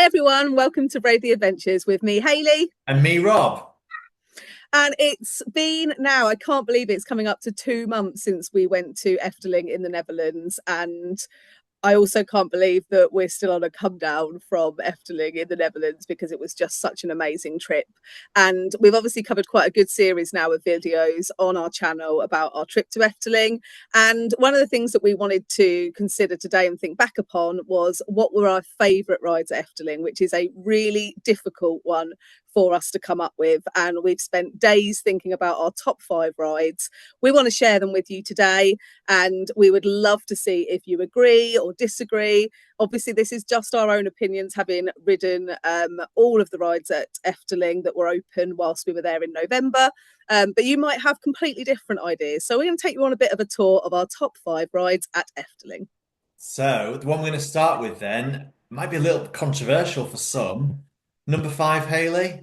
Hi everyone, welcome to Brave the Adventures with me, Hayley. And me, Rob. And it's been now, I can't believe it's coming up to 2 months since we went to Efteling in the Netherlands. And I also can't believe that we're still on a come down from Efteling in the Netherlands because it was just such an amazing trip. And we've obviously covered quite a good series now of videos on our channel about our trip to Efteling. And one of the things that we wanted to consider today and think back upon was what were our favourite rides at Efteling, which is a really difficult one for us to come up with. And we've spent days thinking about our top 5 rides. We want to share them with you today, and we would love to see if you agree or disagree. Obviously, this is just our own opinions, having ridden all of the rides at Efteling that were open whilst we were there in November. But you might have completely different ideas. So we're going to take you on a bit of a tour of our top 5 rides at Efteling. So, the one we're going to start with then might be a little controversial for some. Number 5, Hayley.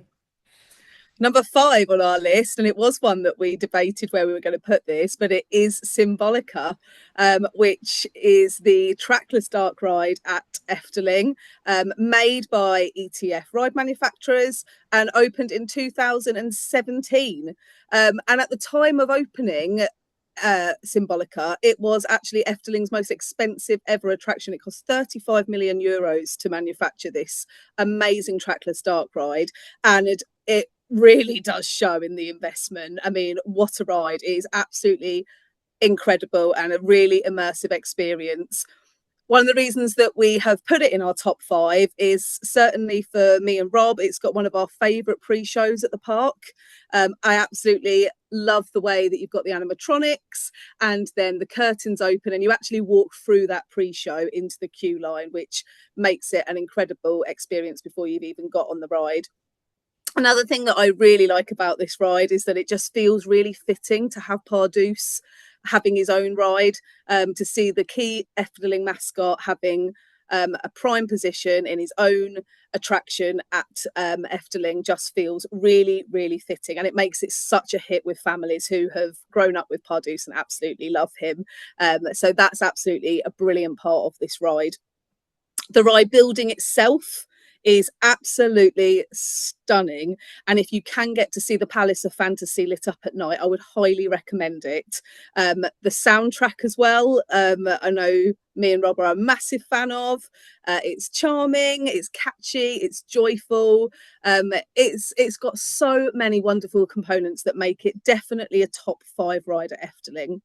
Number 5 on our list, and it was one that we debated where we were going to put this, but it is Symbolica, which is the trackless dark ride at Efteling, made by ETF ride manufacturers and opened in 2017. And at the time of opening, Symbolica, it was actually Efteling's most expensive ever attraction. It cost 35 million euros to manufacture this amazing trackless dark ride, and it really does show in the investment. I mean, what a ride. It is absolutely incredible and a really immersive experience. One of the reasons that we have put it in our top 5 is certainly for me and Rob, it's got one of our favourite pre-shows at the park. I absolutely love the way that you've got the animatronics and then the curtains open and you actually walk through that pre-show into the queue line, which makes it an incredible experience before you've even got on the ride. Another thing that I really like about this ride is that it just feels really fitting to have Pardoes having his own ride, to see the key Efteling mascot having a prime position in his own attraction at Efteling just feels really, really fitting. And it makes it such a hit with families who have grown up with Pardoes and absolutely love him. So that's absolutely a brilliant part of this ride. The ride building itself is absolutely stunning, and if you can get to see the Palace of Fantasy lit up at night, I would highly recommend it. The soundtrack as well, I know me and Rob are a massive fan of. It's charming, it's catchy, it's joyful. It's got so many wonderful components that make it definitely a top 5 ride at Efteling.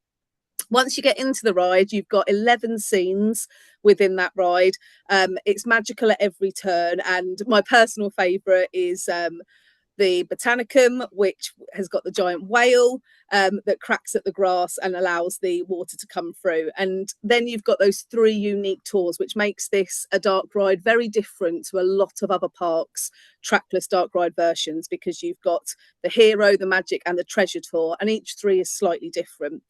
Once you get into the ride, you've got 11 scenes within that ride. It's magical at every turn, and my personal favourite is the Botanicum, which has got the giant whale that cracks at the grass and allows the water to come through. And then you've got those 3 unique tours, which makes this a dark ride very different to a lot of other parks' trackless dark ride versions, because you've got the hero, the magic, and the treasure tour, and each 3 is slightly different.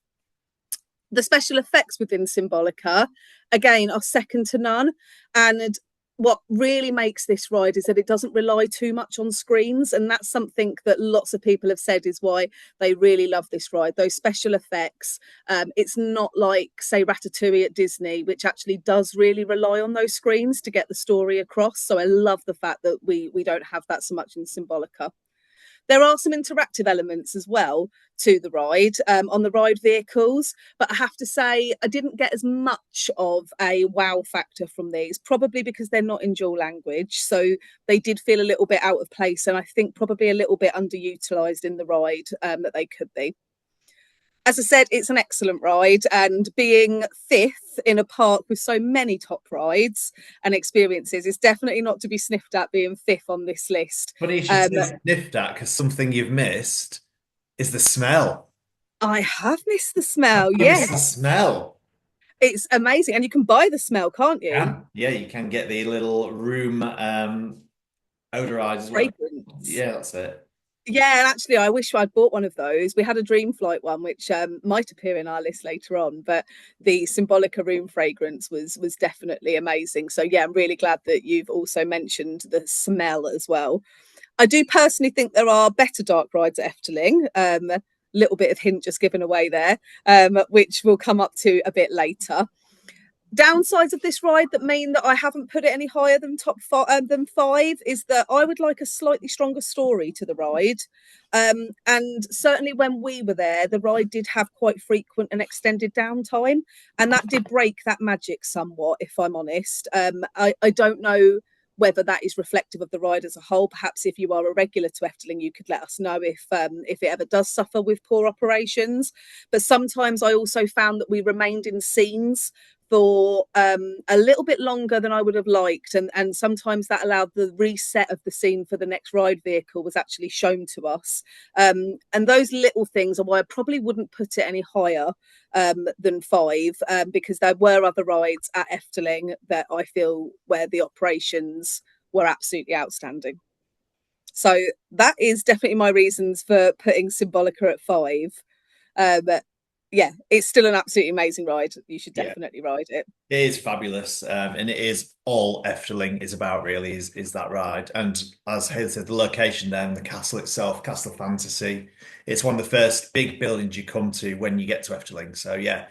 The special effects within Symbolica, again, are second to none. And what really makes this ride is that it doesn't rely too much on screens. And that's something that lots of people have said is why they really love this ride. Those special effects, it's not like, say, Ratatouille at Disney, which actually does really rely on those screens to get the story across. So I love the fact that we don't have that so much in Symbolica. There are some interactive elements as well to the ride, on the ride vehicles, but I have to say I didn't get as much of a wow factor from these, probably because they're not in dual language, so they did feel a little bit out of place, and I think probably a little bit underutilised in the ride, that they could be. As I said, it's an excellent ride, and being 5th in a park with so many top rides and experiences is definitely not to be sniffed at, being 5th on this list. Funny you should say sniffed at, because something you've missed is the smell. I have missed the smell, You missed the yes. smell. It's amazing, and you can buy the smell, can't you? Yeah, you can get the little room odorizers, whatever. Fragrance. Yeah, that's it. Yeah, and actually, I wish I'd bought one of those. We had a Dream Flight one, which might appear in our list later on, but the Symbolica room fragrance was definitely amazing. So yeah, I'm really glad that you've also mentioned the smell as well. I do personally think there are better dark rides at Efteling. Little bit of hint just given away there, which we'll come up to a bit later. Downsides of this ride that mean that I haven't put it any higher than than five is that I would like a slightly stronger story to the ride. And certainly when we were there, the ride did have quite frequent and extended downtime, and that did break that magic somewhat, if I'm honest. I don't know whether that is reflective of the ride as a whole. Perhaps if you are a regular to Efteling, you could let us know if it ever does suffer with poor operations. But sometimes I also found that we remained in scenes for a little bit longer than I would have liked, and sometimes that allowed the reset of the scene for the next ride vehicle was actually shown to us. And those little things are why I probably wouldn't put it any higher than five, because there were other rides at Efteling that I feel where the operations were absolutely outstanding. So that is definitely my reasons for putting Symbolica at five. But yeah, it's still an absolutely amazing ride. You should Yeah. definitely ride it. It is fabulous, and it is all Efteling is about, really, is that ride. And as Hayley said, the location there and the castle itself, Castle Fantasy, it's one of the first big buildings you come to when you get to Efteling. So yeah,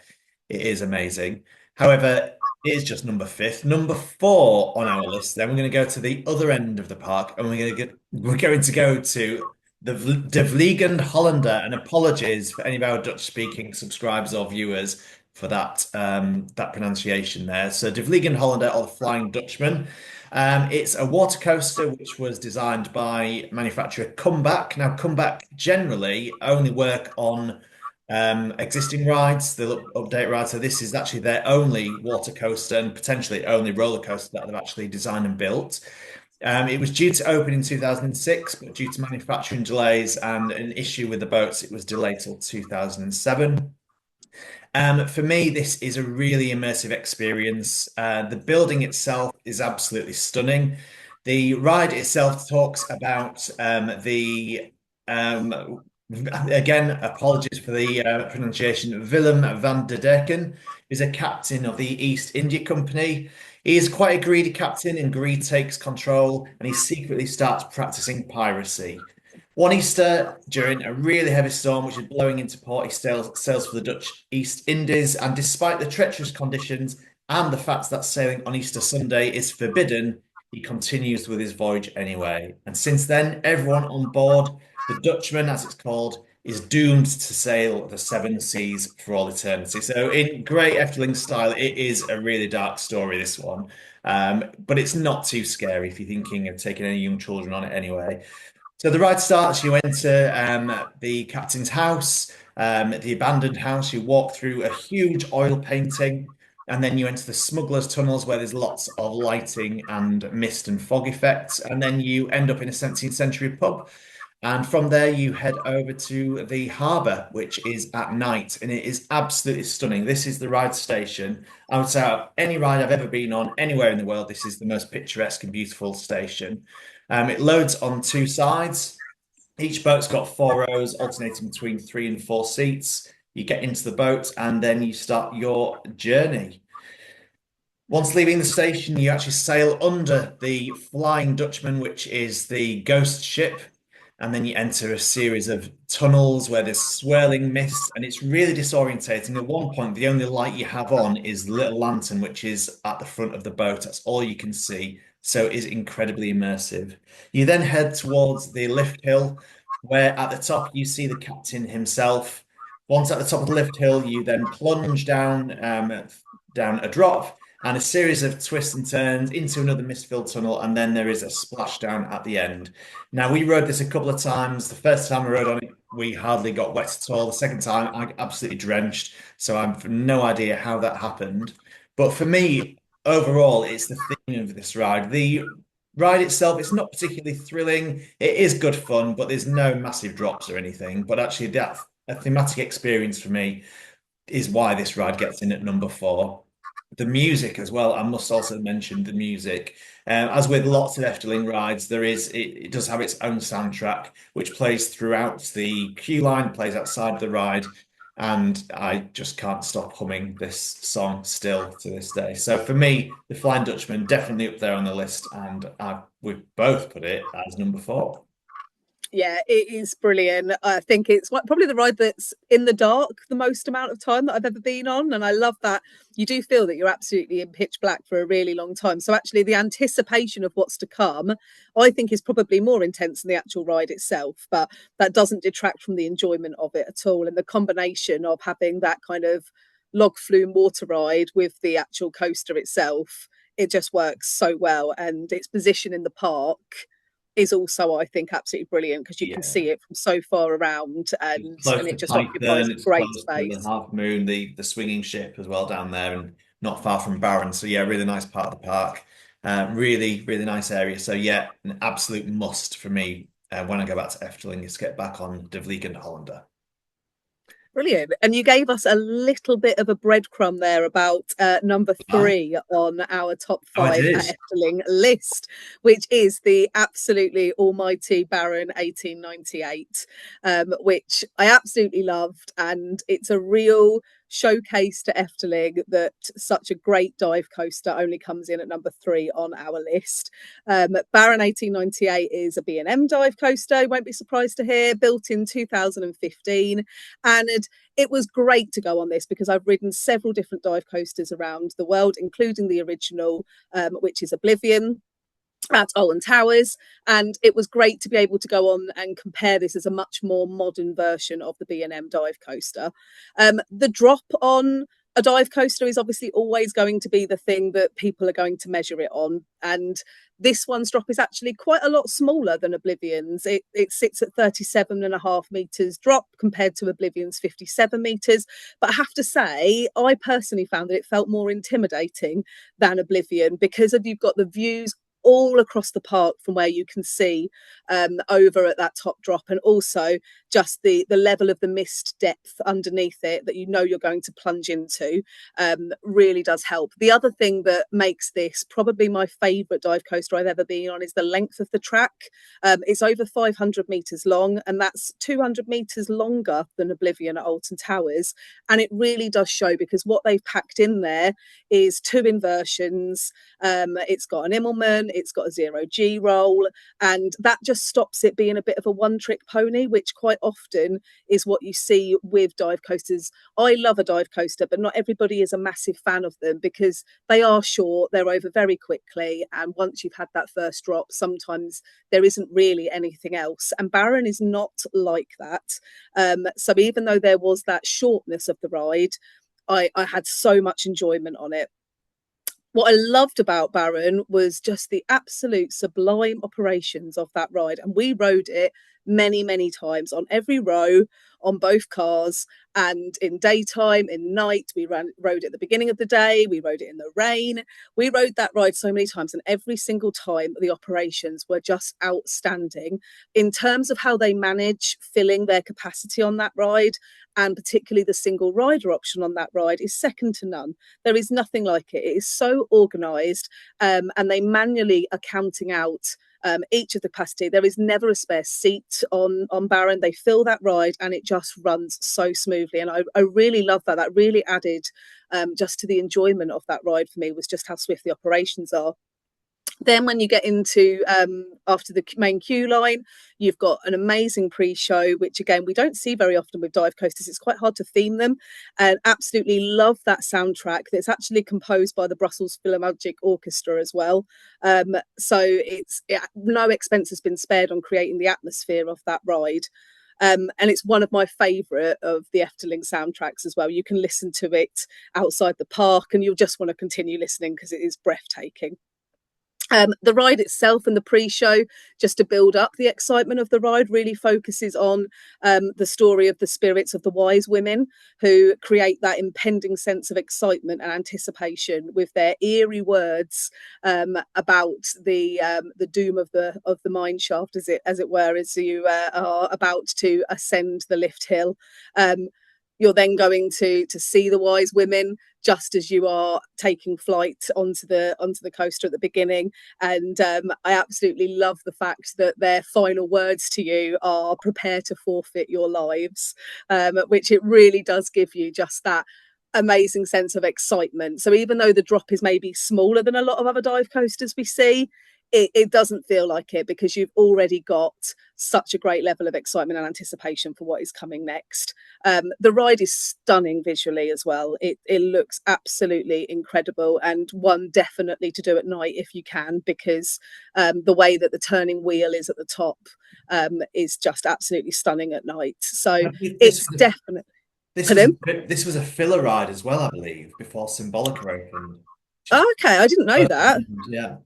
it is amazing. However, it is just number fifth. Number four on our list, then we're going to go to the other end of the park, and we're going to go to the Vliegen Hollander. And apologies for any of our Dutch speaking subscribers or viewers for that pronunciation there. So De Vliegen Hollander, or the Flying Dutchman. It's a water coaster which was designed by manufacturer Comeback. Now, Comeback generally only work on existing rides, they'll update rides. So this is actually their only water coaster and potentially only roller coaster that they've actually designed and built. It was due to open in 2006, but due to manufacturing delays and an issue with the boats, it was delayed till 2007. For me, this is a really immersive experience. The building itself is absolutely stunning. The ride itself talks about again, apologies for the pronunciation, Willem van der Decken is a captain of the East India Company. He is quite a greedy captain, and greed takes control, and he secretly starts practicing piracy. One Easter, during a really heavy storm which is blowing into port, he sails for the Dutch East Indies. And despite the treacherous conditions and the fact that sailing on Easter Sunday is forbidden, he continues with his voyage anyway. And since then, everyone on board, the Dutchman, as it's called, is doomed to sail the seven seas for all eternity. So, in great Efteling style, it is a really dark story, this one. But it's not too scary if you're thinking of taking any young children on it anyway. So the ride starts, you enter the captain's house, the abandoned house, you walk through a huge oil painting, and then you enter the smuggler's tunnels where there's lots of lighting and mist and fog effects, and then you end up in a 17th century pub. And from there, you head over to the harbour, which is at night, and it is absolutely stunning. This is the ride station. I would say, out of any ride I've ever been on anywhere in the world, this is the most picturesque and beautiful station. It loads on two sides. Each boat's got four rows, alternating between 3 and 4 seats. You get into the boat, and then you start your journey. Once leaving the station, you actually sail under the Flying Dutchman, which is the ghost ship. And then you enter a series of tunnels where there's swirling mist, and it's really disorientating. At one point, the only light you have on is the little lantern, which is at the front of the boat. That's all you can see. So it is incredibly immersive. You then head towards the lift hill, where at the top you see the captain himself. Once at the top of the lift hill, you then plunge down a drop and a series of twists and turns into another mist-filled tunnel, and then there is a splashdown at the end. Now, we rode this a couple of times. The first time I rode on it, we hardly got wet at all. The second time, I absolutely drenched, so I've no idea how that happened. But for me, overall, it's the theme of this ride. The ride itself, it's not particularly thrilling. It is good fun, but there's no massive drops or anything. But actually, that's a thematic experience for me is why this ride gets in at number four. The music as well, I must also mention the music. As with lots of Efteling rides, it does have its own soundtrack, which plays throughout the queue line, plays outside the ride, and I just can't stop humming this song still to this day. So for me, the Flying Dutchman definitely up there on the list, and we've both put it as number four. Yeah, it is brilliant. I think it's probably the ride that's in the dark the most amount of time that I've ever been on. And I love that you do feel that you're absolutely in pitch black for a really long time. So actually the anticipation of what's to come, I think is probably more intense than the actual ride itself. But that doesn't detract from the enjoyment of it at all. And the combination of having that kind of log flume water ride with the actual coaster itself, it just works so well. And its position in the park is also, I think, absolutely brilliant because you can Yeah. see it from so far around, It's and close to it just occupies Python, a it's great close to the space. Half Moon, the swinging ship as well down there, and not far from Barron. So yeah, really nice part of the park. Really, really nice area. So yeah, an absolute must for me when I go back to Efteling is get back on De Vliegende Hollander. Brilliant. And you gave us a little bit of a breadcrumb there about number Ah, 3 on our top oh, I 5 did. at Efteling list, which is the absolutely almighty Baron 1898, which I absolutely loved. And it's a real showcase to Efteling that such a great dive coaster only comes in at number 3 on our list. Baron 1898 is a B&M dive coaster, you won't be surprised to hear, built in 2015. And it was great to go on this because I've ridden several different dive coasters around the world, including the original, which is Oblivion at Alton Towers, and it was great to be able to go on and compare this as a much more modern version of the B&M dive coaster. The drop on a dive coaster is obviously always going to be the thing that people are going to measure it on, and this one's drop is actually quite a lot smaller than Oblivion's. It sits at 37.5 meters drop compared to Oblivion's 57 meters. But I have to say, I personally found that it felt more intimidating than Oblivion because of you've got the views all across the park from where you can see over at that top drop, and also just the level of the mist depth underneath it that you know you're going to plunge into really does help. The other thing that makes this probably my favourite dive coaster I've ever been on is the length of the track. It's over 500 metres long, and that's 200 metres longer than Oblivion at Alton Towers, and it really does show because what they've packed in there is 2 inversions. It's got an Immelman, it's got a 0G roll, and that just stops it being a bit of a one-trick pony, which quite often is what you see with dive coasters. I love a dive coaster, but not everybody is a massive fan of them because they are short, they're over very quickly, and once you've had that first drop, sometimes there isn't really anything else. And Baron is not like that. So even though there was that shortness of the ride, I had so much enjoyment on it. What I loved about Baron was just the absolute sublime operations of that ride. And we rode it many, many times on every row, on both cars, and in daytime, in night. Rode it at the beginning of the day, we rode it in the rain. We rode that ride so many times, and every single time the operations were just outstanding in terms of how they manage filling their capacity on that ride, and particularly the single rider option on that ride is second to none. There is nothing like it. It is so organised, and they manually are counting out each of the capacity. There is never a spare seat on Baron. They fill that ride and it just runs so smoothly. And I really love that. That really added just to the enjoyment of that ride for me, was just how swift the operations are. Then when you get into after the main queue line, you've got an amazing pre-show, which again we don't see very often with dive coasters. It's quite hard to theme them, and absolutely love that soundtrack that's actually composed by the Brussels Philharmonic Orchestra as well. So no expense has been spared on creating the atmosphere of that ride. And it's one of my favourite of the Efteling soundtracks as well. You can listen to it outside the park and you'll just want to continue listening because it is breathtaking. The ride itself and the pre-show, just to build up the excitement of the ride, really focuses on the story of the spirits of the wise women who create that impending sense of excitement and anticipation with their eerie words about the doom of the mine shaft, as it were, as you are about to ascend the lift hill. You're then going to see the wise women just as you are taking flight onto the coaster at the beginning. And I absolutely love the fact that their final words to you are "prepare to forfeit your lives," which it really does give you just that amazing sense of excitement. So even though the drop is maybe smaller than a lot of other dive coasters we see, it doesn't feel like it, because you've already got such a great level of excitement and anticipation for what is coming next. The ride is stunning visually as well. It looks absolutely incredible, and one definitely to do at night if you can, because the way that the turning wheel is at the top is just absolutely stunning at night. So This it's definitely. this was Pardon? this was a filler ride as well, I believe, before Symbolica opened. Oh, okay, I didn't know that. Yeah.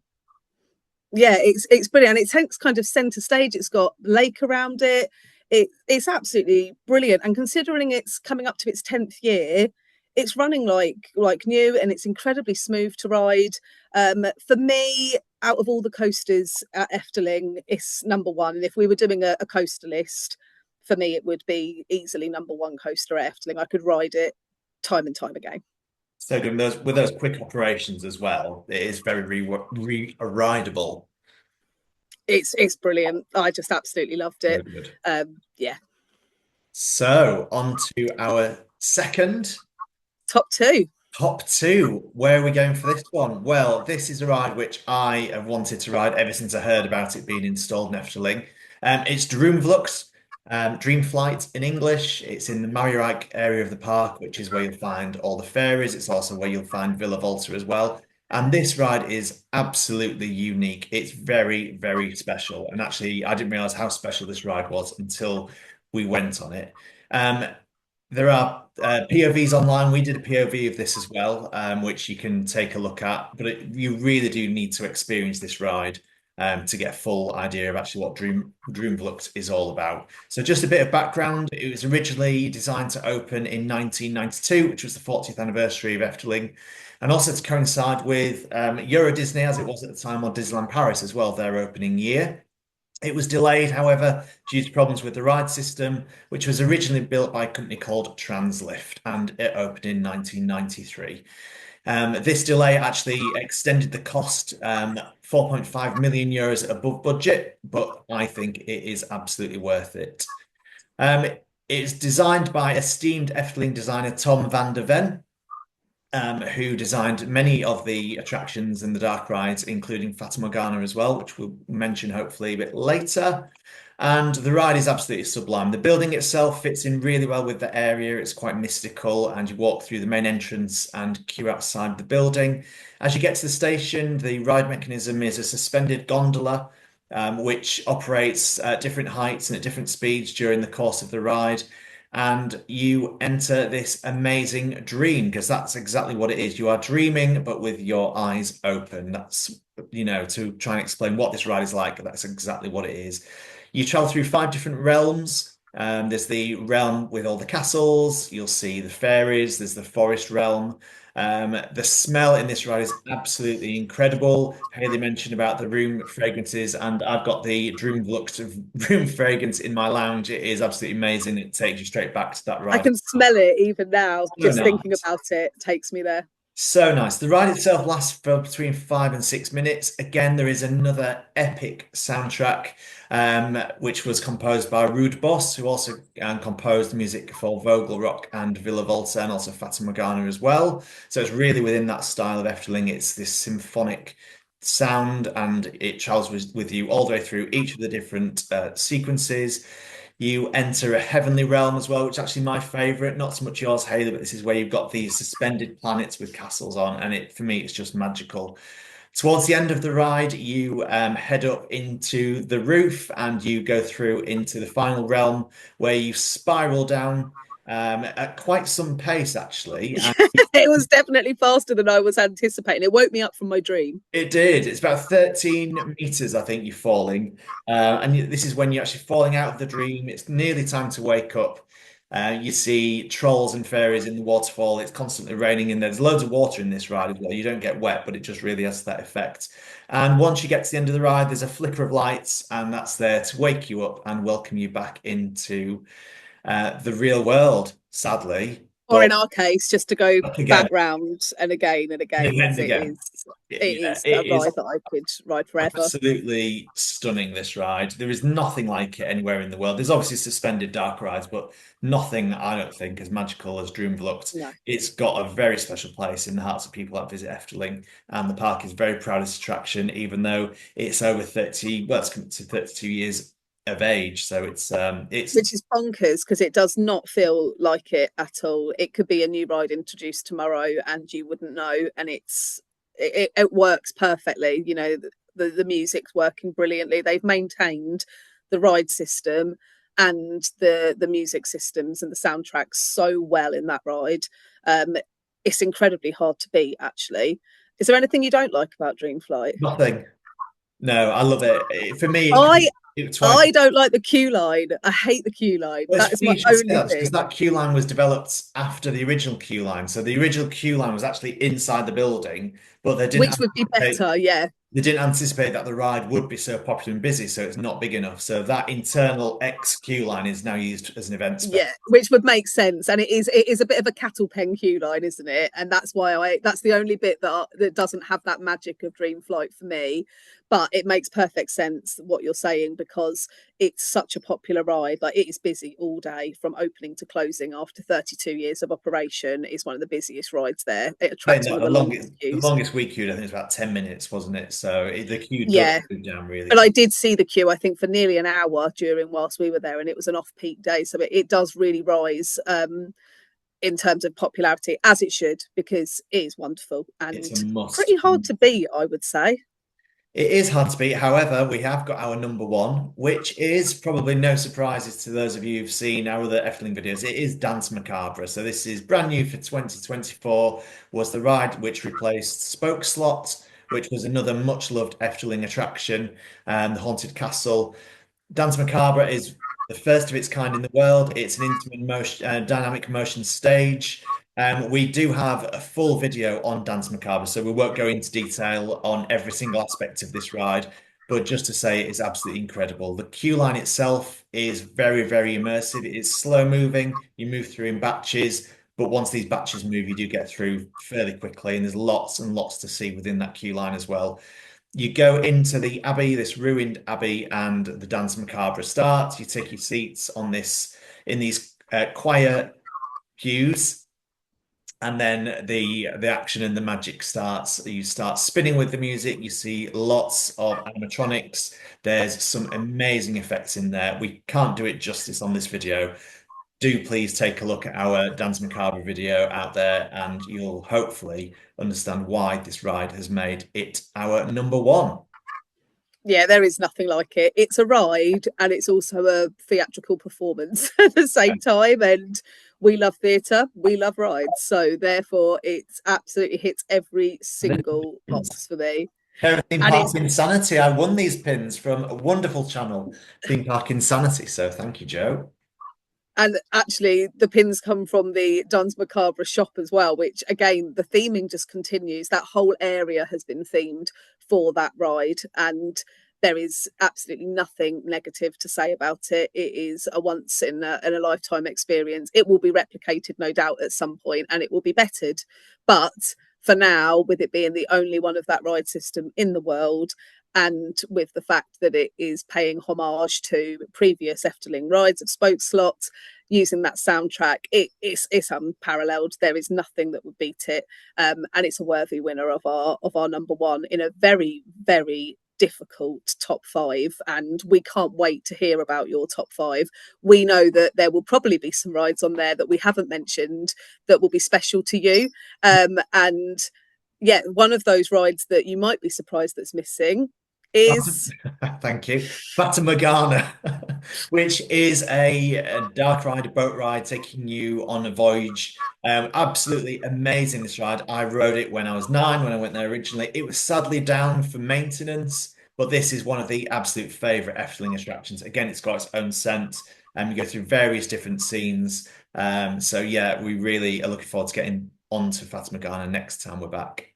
Yeah, it's brilliant. It takes kind of center stage. It's got lake around it. It's absolutely brilliant. And considering it's coming up to its 10th year, it's running like new, and it's incredibly smooth to ride. For me, out of all the coasters at Efteling, it's number one. And if we were doing a coaster list, for me, it would be easily number one coaster at Efteling. I could ride it time and time again. So good. With those quick operations as well, it is very rideable. It's brilliant. I just absolutely loved Very it. good. Yeah, So on to our second top two. top two. Where are we going for this one? Well, this is a ride which I have wanted to ride ever since I heard about it being installed in Efteling. It's Dream Vlux, Dream Flight in English. It's in the Mariereich area of the park, which is where you'll find all the ferries. It's also where you'll find Villa Volta as well. And this ride is absolutely unique. It's very, very special. And actually, I didn't realize how special this ride was until we went on it. Um, there are POVs online. We did a POV of this as well, which you can take a look at. But you really do need to experience this ride to get a full idea of actually what Dream Vlux is all about. So just a bit of background. It was originally designed to open in 1992, which was the 40th anniversary of Efteling, and also to coincide with Euro Disney, as it was at the time, or Disneyland Paris as well, their opening year. It was delayed, however, due to problems with the ride system, which was originally built by a company called Translift, and it opened in 1993. This delay actually extended the cost 4.5 million euros above budget, but I think it is absolutely worth it. It's designed by esteemed Efteling designer Tom van der Ven, who designed many of the attractions and the dark rides, including Fata Morgana as well, which we'll mention hopefully a bit later. And the ride is absolutely sublime. The building itself fits in really well with the area. It's quite mystical, and you walk through the main entrance and queue outside the building. As you get to the station, the ride mechanism is a suspended gondola, which operates at different heights and at different speeds during the course of the ride. And you enter this amazing dream, because that's exactly what it is. You are dreaming, but with your eyes open. That's, to try and explain what this ride is like, that's exactly what it is. You travel through 5 different realms. There's the realm with all the castles. You'll see the fairies. There's the forest realm. The smell in this ride is absolutely incredible. Hayley mentioned about the room fragrances, and I've got the Dream Vlux room fragrance in my lounge. It is absolutely amazing. It takes you straight back to that I ride. can smell it even now. So Just thinking nice. about it takes me there. So nice. The ride itself lasts for between 5 and 6 minutes. Again, there is another epic soundtrack, which was composed by Ruud Bos, who also composed music for Vogelrok and Villa Volta, and also Fata Morgana as well. So it's really within that style of Efteling. It's this symphonic sound, and it travels with you all the way through each of the different sequences. You enter a heavenly realm as well, which is actually my favorite. Not so much yours, Hayley, but this is where you've got these suspended planets with castles on, and for me, it's just magical. Towards the end of the ride, you head up into the roof, and you go through into the final realm, where you spiral down at quite some pace, actually. And It was definitely faster than I was anticipating. It woke me up from my dream. it did. It's about 13 meters, I think, you're falling. This is when you're actually falling out of the dream. It's nearly time to wake up. You see trolls and fairies in the waterfall. It's constantly raining in there. There's loads of water in this ride as well. You don't get wet, but it just really has that effect. And once you get to the end of the ride, there's a flicker of lights, and that's there to wake you up and welcome you back into the real world, sadly. Or But in our case, just to go back again, back round and again and again, again as and it again. is. it Yeah, is a it is ride that I could ride forever. absolutely stunning, this ride. There is nothing like it anywhere in the world. There's obviously suspended dark rides, but nothing, I don't think, as magical as Dream Vlux. No. It's got a very special place in the hearts of people that visit Efteling, and the park is very proud of its attraction, even though it's over 30, well, it's coming to 32 years of age. So it's Which is bonkers because it does not feel like it at all. It could be a new ride introduced tomorrow and you wouldn't know. And it works perfectly. You know, the music's working brilliantly. They've maintained the ride system and the music systems and the soundtracks so well in that ride. Um, it's incredibly hard to beat, actually. Is there anything you don't like about Dreamflight? nothing. No, I love it. For me, I it's twice. I don't like the queue line. I hate the queue line. Well, it's That is funny my you should say only that because thing. that queue line was developed after the original queue line. So the original queue line was actually inside the building, but Which would be better, yeah. they didn't anticipate that the ride would be so popular and busy, so it's not big enough. So that internal X queue line is now used as an event space. Yeah, which would make sense, and it is a bit of a cattle pen queue line, isn't it? And that's why that's the only bit that doesn't have that magic of Dream Flight for me. But it makes perfect sense what you're saying because it's such a popular ride. Like it is busy all day from opening to closing. After 32 years of operation, it's one of the busiest rides there. It Saying attracts that one of the longest the queues. longest we queued, I think it was about 10 minutes, wasn't it? So the queue does Yeah, move down really but I quick. did see the queue, I think, for nearly an hour during whilst we were there, and it was an off-peak day, so it does really rise in terms of popularity, as it should, because it is wonderful It's a and must. pretty hard to beat, I would say. It is hard to beat. However, we have got our number one, which is probably no surprises to those of you who've seen our other Efteling videos. It is Dance Macabra. So this is brand new for 2024, was the ride which replaced Spoke Slot, which was another much loved Efteling attraction, and the Haunted Castle. Dance Macabre is the first of its kind in the world. It's an intimate motion, dynamic motion stage. We do have a full video on Dance Macabre, so we won't go into detail on every single aspect of this ride, but just to say it is absolutely incredible. The queue line itself is very, very immersive. It is slow moving. You move through in batches, but once these batches move, you do get through fairly quickly, and there's lots and lots to see within that queue line as well. You go into the abbey, this ruined abbey, and the Dance Macabre starts. You take your seats on this in these choir pews, and then the action and the magic starts. You start spinning with the music. You see lots of animatronics. There's some amazing effects in there. We can't do it justice on this video. Do please take a look at our Dance Macabre video out there, and you'll hopefully understand why this ride has made it our number one. Yeah, there is nothing like it. It's a ride and it's also a theatrical performance at the same time. And we love theatre, we love rides. So therefore, it's absolutely hits every single box for me. Theme And Park it's Insanity. I won these pins from a wonderful channel, Theme Park Insanity. So thank you, Joe. and actually the pins come from the Duns Macabre shop as well, which again the theming just continues. That whole area has been themed for that ride, and there is absolutely nothing negative to say about it. It is a once in a lifetime experience. It will be replicated, no doubt, at some point, and it will be bettered. But for now, with it being the only one of that ride system in the world, and with the fact that it is paying homage to previous Efteling rides of Spoke Slot, using that soundtrack, it's unparalleled. There is nothing that would beat it, and it's a worthy winner of our number one in a very very difficult top five. And we can't wait to hear about your top five. We know that there will probably be some rides on there that we haven't mentioned that will be special to you, and yeah, one of those rides that you might be surprised that's missing is Thank you. Fata Morgana, which is a dark ride, a boat ride taking you on a voyage. Absolutely amazing, this ride. I rode it when I was 9, when I went there originally. It was sadly down for maintenance, but this is one of the absolute favorite Efteling attractions. Again, it's got its own scent, and you go through various different scenes. So yeah, we really are looking forward to getting onto Fata Morgana next time we're back.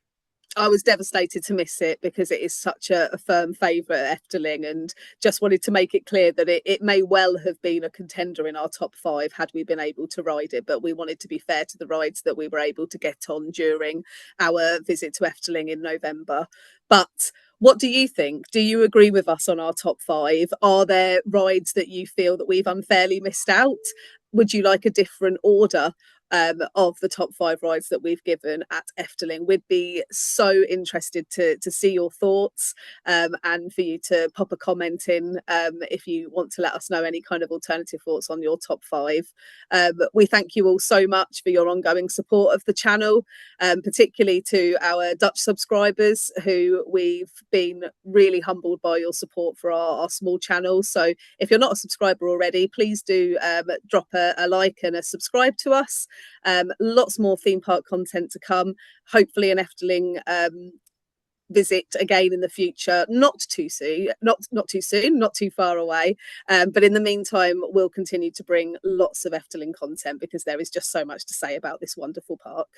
I was devastated to miss it because it is such a firm favourite at Efteling, and just wanted to make it clear that it may well have been a contender in our top 5 had we been able to ride it, but we wanted to be fair to the rides that we were able to get on during our visit to Efteling in November. But what do you think? Do you agree with us on our top 5? Are there rides that you feel that we've unfairly missed out? Would you like a different order of the top 5 rides that we've given at Efteling? We'd be so interested to see your thoughts, and for you to pop a comment in if you want to let us know any kind of alternative thoughts on your top 5. We thank you all so much for your ongoing support of the channel, particularly to our Dutch subscribers, who we've been really humbled by your support for our small channel. So if you're not a subscriber already, please do drop a like and a subscribe to us. Lots more theme park content to come. Hopefully an Efteling visit again in the future, not too soon, not too far away. But in the meantime, we'll continue to bring lots of Efteling content because there is just so much to say about this wonderful park.